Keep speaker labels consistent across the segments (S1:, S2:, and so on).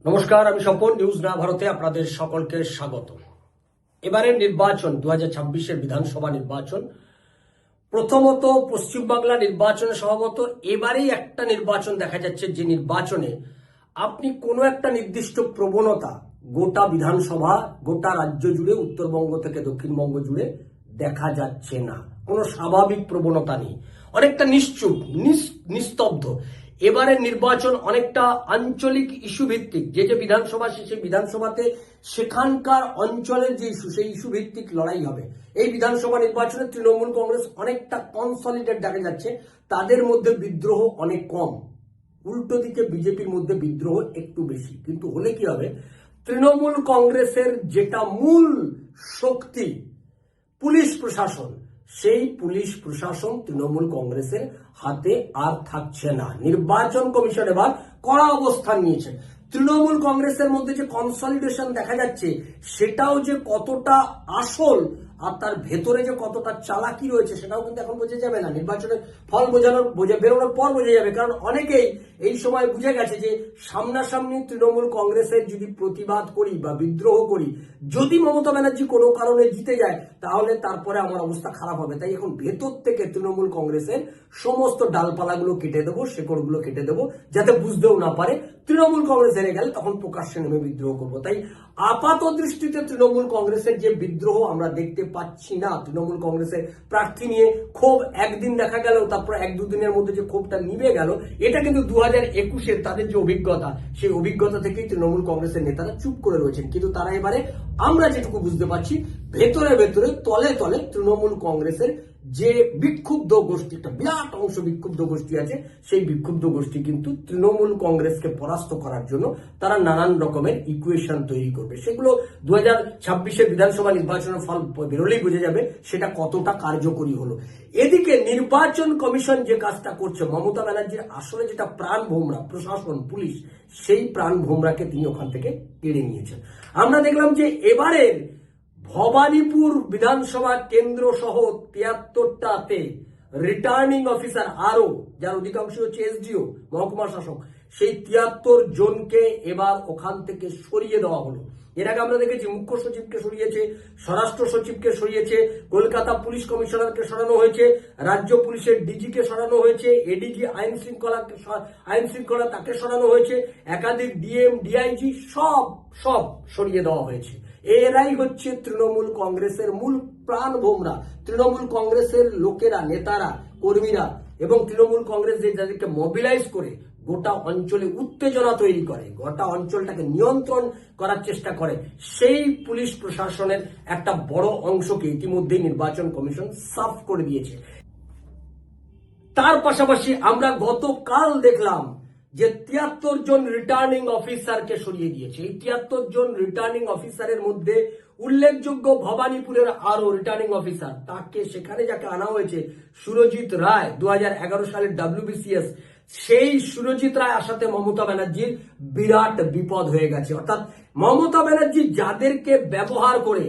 S1: নমস্কার, আমি স্বপন। নিউজ না ভারতে আপনাদের সকলকে স্বাগত। এবারের নির্বাচন 2026-এর বিধানসভা নির্বাচন, প্রথমত পশ্চিমবাংলা নির্বাচনে সম্ভবত এবারেই একটা নির্বাচন দেখা যাচ্ছে যে নির্বাচনে আপনি কোনো একটা নির্দিষ্ট প্রবণতা গোটা বিধানসভা, গোটা রাজ্য জুড়ে, উত্তরবঙ্গ থেকে দক্ষিণবঙ্গ জুড়ে দেখা যাচ্ছে না। কোনো স্বাভাবিক প্রবণতা নেই, অনেকটা নিশ্চুপ, নিস্তব্ধ। এবারের নির্বাচন অনেকটা আঞ্চলিক ইস্যু ভিত্তিক। যে বিধানসভা, সেই বিধানসভাতে সেখানকার অঞ্চলের যে ইস্যু, সেই ইস্যু ভিত্তিক লড়াই হবে। এই বিধানসভা নির্বাচনে তৃণমূল কংগ্রেস অনেকটা কনসলিডেট দেখা যাচ্ছে, তাদের মধ্যে বিদ্রোহ অনেক কম। উল্টো দিকে বিজেপির মধ্যে বিদ্রোহ একটু বেশি। কিন্তু হলে কি হবে, তৃণমূল কংগ্রেসের যেটা মূল শক্তি পুলিশ প্রশাসন, সেই পুলিশ প্রশাসন তৃণমূল কংগ্রেসের হাতে আর থাকছে না। নির্বাচন কমিশন এবার কড়া অবস্থান নিয়েছে। তৃণমূল কংগ্রেসের মধ্যে যে কনসলিডেশন দেখা যাচ্ছে, সেটাও যে কতটা আসল আর তার ভেতরে যে কতটা চালাকি রয়েছে, সেটাও কিন্তু এখন বোঝা যাবে না। নির্বাচনের ফল বেরোনোর পর বোঝা যাবে। কারণ অনেকেই এই সময় বুঝে গেছে যে সামনাসামনি তৃণমূল কংগ্রেসের যদি প্রতিবাদ করি বা বিদ্রোহ করি, যদি মমতা ব্যানার্জি কোনো কারণে জিতে যায়, তাহলে তারপরে আমার অবস্থা খারাপ হবে। তাই এখন ভেতর থেকে তৃণমূল কংগ্রেসের সমস্ত ডালপালাগুলো কেটে দেবো, শেকড়গুলো কেটে দেবো, যাতে বুঝতেও না পারে তৃণমূল কংগ্রেস হেরে গেলে তখন প্রকাশ্যে নেমে বিদ্রোহ করবো। তাই আপাত দৃষ্টিতে তৃণমূল কংগ্রেসের যে বিদ্রোহ আমরা দেখতে পাচ্ছি না, তৃণমূল কংগ্রেসের প্রার্থী নিয়ে ক্ষোভ একদিন দেখা গেল, তারপর এক দুদিনের মধ্যে যে ক্ষোভটা নিভে গেল, এটা কিন্তু 2021-এর তাদের যে অভিজ্ঞতা, সেই অভিজ্ঞতা থেকেই তৃণমূল কংগ্রেসের নেতারা চুপ করে রয়েছেন। কিন্তু তারা এবারে, আমরা যেটুকু বুঝতে পারছি, ভেতরে ভেতরে তলে তলে তৃণমূল কংগ্রেসের যে বিক্ষুব্ধ গোষ্ঠী, একটা বিরাট অংশ বিক্ষুব্ধ গোষ্ঠী আছে, সেই বিক্ষুব্ধ গোষ্ঠী কিন্তু তৃণমূল কংগ্রেসকে পরাস্ত করার জন্য তারা নানান রকমের ইকুয়েশন তৈরি করবে। সেগুলো 2026-এর বিধানসভা নির্বাচনের ফল বেরোলেই বোঝা যাবে সেটা কতটা কার্যকরী হলো। এদিকে নির্বাচন কমিশন যে কাজটা করছে, মমতা ব্যানার্জির আসলে যেটা প্রাণ ভোমরা প্রশাসন, পুলিশ, সেই প্রাণ ভোমরাকে তিনি ওখান থেকে কেড়ে নিয়েছেন। আমরা দেখলাম যে এবারের ভবানীপুর বিধানসভা কেন্দ্র সহ 73টাতে রিটার্নিং অফিসার, আরও যার অধিকাংশ হচ্ছে এসডিও, মহকুমা শাসক, সেই 73 জনকে এবার ওখান থেকে সরিয়ে দেওয়া হলো। এর আগে আমরা দেখেছি মুখ্য সচিবকে সরিয়েছে, স্বরাষ্ট্র সচিবকে সরিয়েছে, কলকাতা পুলিশ কমিশনারকে সরানো হয়েছে, রাজ্য পুলিশের ডিজিকে সরানো হয়েছে, এডিজি আইন শৃঙ্খলা তাকে সরানো হয়েছে, একাধিক ডিএম ডিআইজি সব সরিয়ে দেওয়া হয়েছে। এরাই হচ্ছে তৃণমূল কংগ্রেসের মূল প্রাণ ভোমরা। তৃণমূল কংগ্রেসের লোকেরা, নেতারা, কর্মীরা এবং তৃণমূল কংগ্রেস যে যাদেরকে মোবিলাইজ করে গোটা অঞ্চলে উত্তেজনা তৈরি করে, গোটা অঞ্চলটাকে নিয়ন্ত্রণ করার চেষ্টা করে, সেই পুলিশ প্রশাসনের একটা বড় অংশকে ইতিমধ্যেই নির্বাচন কমিশন সাফ করে দিয়েছে। তার পাশাপাশি আমরা গতকাল দেখলাম যে 73 জন রিটার্নিং অফিসারকে সরিয়ে দিয়েছে। এই 73 জন রিটার্নিং অফিসারের মধ্যে উল্লেখযোগ্য ভবানীপুরের আরো রিটার্নিং অফিসার, তাকে সেখানে যাকে আনা হয়েছে সুরজিৎ রায়, 2011 সালের WBCS, সেই সুরজিৎ রায় আসাতে মমতা ব্যানার্জির বিরাট বিপদ হয়ে গেছে। অর্থাৎ মমতা ব্যানার্জি যাদেরকে ব্যবহার করে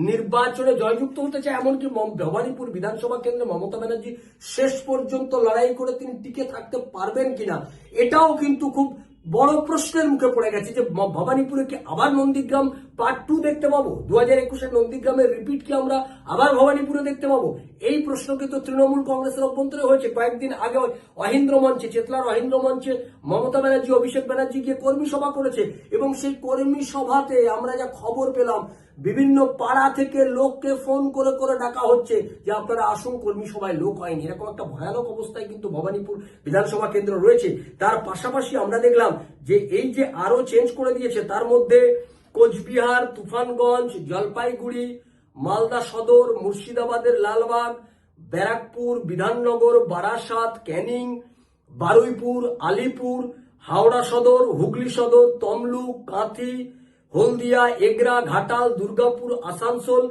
S1: নির্বাচনে জয়যুক্ত হতে চায়, এমনকি ভবানীপুর বিধানসভা কেন্দ্রে মমতা ব্যানার্জি শেষ পর্যন্ত লড়াই করে তিনি টিকে থাকতে পারবেন কিনা, এটাও কিন্তু খুব বড় প্রশ্নের মুখে পড়ে গেছে। যে ভবানীপুরে কি আবার নন্দীগ্রাম পার্ট 2 দেখতে পাবো? 2021-এর নন্দীগ্রামের রিপিট কি আমরা আবার ভবানীপুরে দেখতে পাবো? এই প্রশ্ন কিন্তু তৃণমূল কংগ্রেসের অভ্যন্তরে হয়েছে। কয়েকদিন আগে অহিন্দ্র মঞ্চে, চেতলার অহিন্দ্র মঞ্চে মমতা ব্যানার্জি, অভিষেক ব্যানার্জি গিয়ে কর্মী সভা করেছে, এবং সেই কর্মী সভাতে আমরা যা খবর পেলাম, বিভিন্ন পাড়া থেকে লোককে ফোন করে করে ডাকা হচ্ছে যে আপনারা আসুন, কর্মী সভায় লোক হয়নি। এরকম একটা ভয়ানক অবস্থায় কিন্তু ভবানীপুর বিধানসভা কেন্দ্র রয়েছে। তার পাশাপাশি আমরা দেখলাম যে এই যে আরো চেঞ্জ করে দিয়েছে, তার মধ্যে কোচবিহার, তুফানগঞ্জ, জলপাইগুড়ি, মালদা সদর, মুর্শিদাবাদের লালবাগ, ব্যারাকপুর, বিধাননগর, বারাসাত, ক্যানিং, বারুইপুর, আলিপুর, হাওড়া সদর, হুগলি সদর, তমলুক, কাঁথি, হলদিয়া, এগরা, ঘাটাল, দুর্গাপুর, আসানসোল,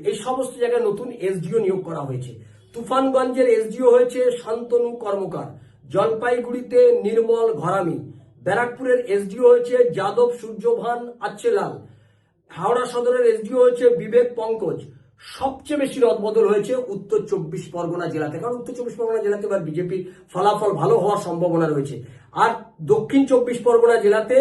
S1: এই সমস্ত জায়গায় নতুন এসডিও নিয়োগ করা হয়েছে। তুফানগঞ্জের এসডিও হয়েছে শান্তনু কর্মকার, জলপাইগুড়িতে নির্মল ঘরামি, ব্যারাকপুরের এসডিও হয়েছে যাদব সূর্যভান আচ্ছেলাল, হাওড়া সদরের এসডিও হয়েছে বিবেক পঙ্কজ। সবচেয়ে বেশি রদবদল হয়েছে উত্তর 24 পরগনা জেলাতে, কারণ উত্তর 24 পরগনা জেলাতে এবার বিজেপির ফলাফল ভালো হওয়ার সম্ভাবনা রয়েছে। আর দক্ষিণ 24 পরগনা জেলাতে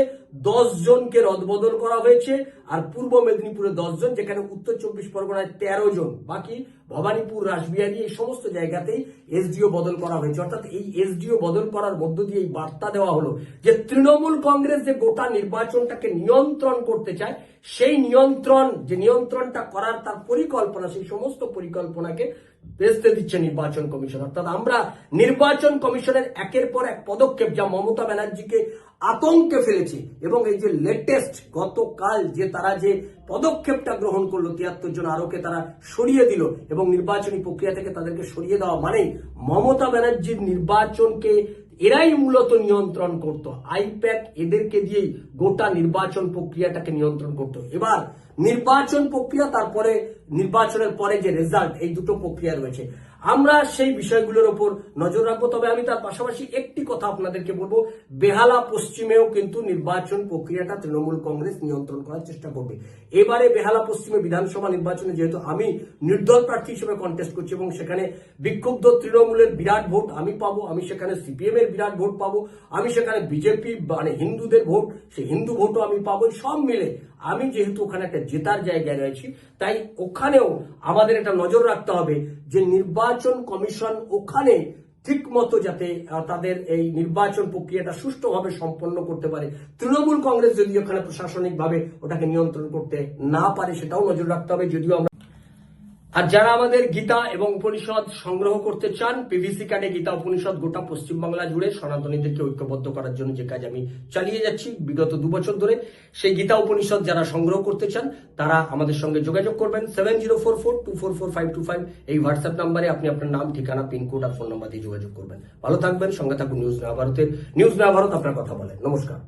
S1: 10 জনকে রদবদল করা হয়েছে, আর পূর্ব মেদিনীপুরে 10 জন, যেখানে উত্তর 24 পরগনায় 13 জন, বাকি ভবানীপুর, রাসবিহারী এই সমস্ত জায়গাতেই এসডিও বদল করা হয়েছে। অর্থাৎ এই এসডিও বদল করার মধ্য দিয়ে এই বার্তা দেওয়া হলো যে তৃণমূল কংগ্রেস যে গোটা নির্বাচনটাকে নিয়ন্ত্রণ করতে চায়, সেই নিয়ন্ত্রণটা করার তার পরিকল্পনা, সেই সমস্ত পরিকল্পনাকে ভেস্তে দিচ্ছে নির্বাচন কমিশন। অর্থাৎ আমরা নির্বাচন কমিশনের একের পর এক পদক্ষেপ, যা মমতা ব্যানার্জিকে আতঙ্কে ফেলেছে, এবং এই যে লেটেস্ট গতকাল যে তারা যে পদক্ষেপটা গ্রহণ করলো, 73 জন আরোকে তারা সরিয়ে দিল, এবং নির্বাচনী প্রক্রিয়া থেকে তাদেরকে সরিয়ে দেওয়া মানেই মমতা ব্যানার্জির নির্বাচনকে এরাই মূলত নিয়ন্ত্রণ করত। আইপ্যাক এদেরকে দিয়েই গোটা নির্বাচন প্রক্রিয়াটাকে নিয়ন্ত্রণ করত। এবার নির্বাচন প্রক্রিয়া, তারপরে নির্বাচনের পরে যে রেজাল্ট, এই দুটো প্রক্রিয়া রয়েছে। আমরা সেই বিষয়গুলোর উপর নজর রাখবো। তবে আমি তার পাশাপাশি একটি কথা আপনাদেরকে বলবো, বেহালা পশ্চিমেও কিন্তু নির্বাচন প্রক্রিয়াটা তৃণমূল কংগ্রেস নিয়ন্ত্রণ করার চেষ্টা করবে। এবারে বেহালা পশ্চিমে বিধানসভা নির্বাচনে যেহেতু আমি নির্দল প্রার্থী হিসেবে কন্টেস্ট করছি, এবং সেখানে বিক্ষুব্ধ তৃণমূলের বিরাট ভোট আমি পাবো, আমি সেখানে সিপিএম এর বিরাট ভোট পাবো, আমি সেখানে বিজেপি মানে হিন্দুদের ভোট, সেই হিন্দু ভোটও আমি পাবো, সব মিলে আমি যেহেতু ওখানে একটা জেতার জায়গায় রয়েছি, তাই ওখানেও আমাদের একটা নজর রাখতে হবে যে নির্বাচন কমিশন ওখানে ঠিক মতো যাতে তাদের এই নির্বাচন প্রক্রিয়াটা সুষ্ঠুভাবে সম্পন্ন করতে পারে। তৃণমূল কংগ্রেস যদি ওখানে প্রশাসনিকভাবে ওটাকে নিয়ন্ত্রণ করতে না পারে, সেটাও নজর রাখতে হবে। যদিও আমরা আর যারা আমাদের গীতা এবং উপনিষদ সংগ্রহ করতে চান, পিভিসি কার্ডে গীতা উপনিষদ গোটা পশ্চিমবাংলা জুড়ে সনাতনীদেরকে ঐক্যবদ্ধ করার জন্য যে কাজ আমি চালিয়ে যাচ্ছি বিগত 2 বছর ধরে, সেই গীতা উপনিষদ যারা সংগ্রহ করতে চান তারা আমাদের সঙ্গে যোগাযোগ করবেন। 7044244525 এই হোয়াটসঅ্যাপ নাম্বারে আপনি আপনার নাম, ঠিকানা, পিনকোড আর ফোন নাম্বার দিয়ে যোগাযোগ করবেন। ভালো থাকবেন, সঙ্গে থাকুন নিউজ নয়া ভারতের। নিউজ নয়া ভারত আপনার কথা বলে। নমস্কার।